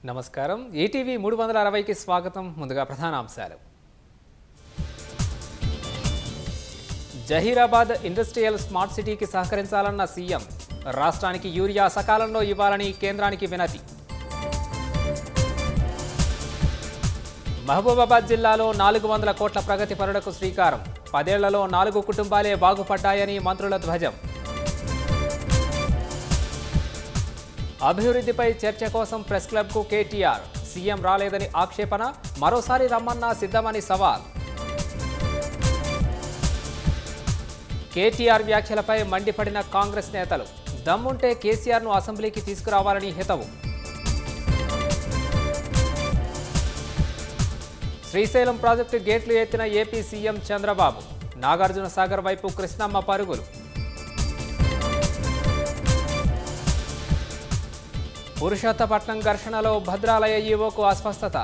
నమస్కారం. ఈటీవీ 360కి స్వాగతం. ముందుగా ప్రధానాంశాలు. జహీరాబాద్ ఇండస్ట్రియల్ స్మార్ట్ సిటీకి సహకరించాలన్న సీఎం. రాష్ట్రానికి యూరియా సకాలంలో ఇవ్వాలని కేంద్రానికి వినతి. మహబూబాబాద్ జిల్లాలో 400 కోట్ల ప్రగతి పనులకు శ్రీకారం. 10 ఏళ్లలో 4 కుటుంబాలే బాగుపడ్డాయని మంత్రుల ధ్వజం. అభివృద్ధిపై చర్చ కోసం ప్రెస్ క్లబ్కు కేటీఆర్. సీఎం రాలేదని ఆక్షేపణ. మరోసారి రమ్మన్నా సిద్ధమని సవాల్. కేటీఆర్ వ్యాఖ్యలపై మండిపడిన కాంగ్రెస్ నేతలు. దమ్ముంటే కేసీఆర్ను అసెంబ్లీకి తీసుకురావాలని హితవు. శ్రీశైలం ప్రాజెక్టు గేట్లు ఎత్తిన ఏపీ సీఎం చంద్రబాబు. నాగార్జున సాగర్ వైపు కృష్ణమ్మ పరుగులు. పురుషోత్తపట్నం ఘర్షణలో భద్రాలయ ఈవోకు అస్వస్థత.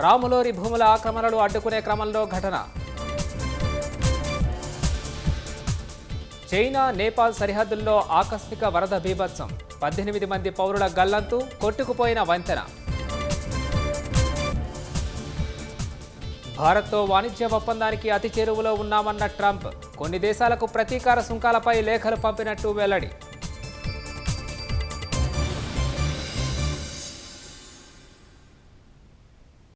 రాములోరి భూముల ఆక్రమణలు అడ్డుకునే క్రమంలో ఘటన. చైనా నేపాల్ సరిహద్దుల్లో ఆకస్మిక వరద బీభత్సం. 18 మంది పౌరుల గల్లంతు. కొట్టుకుపోయిన వంతెన. భారత్తో వాణిజ్య ఒప్పందానికి అతి చేరువలో ఉన్నామన్న ట్రంప్. కొన్ని దేశాలకు ప్రతీకార సుంకాలపై లేఖలు పంపినట్టు వెల్లడి.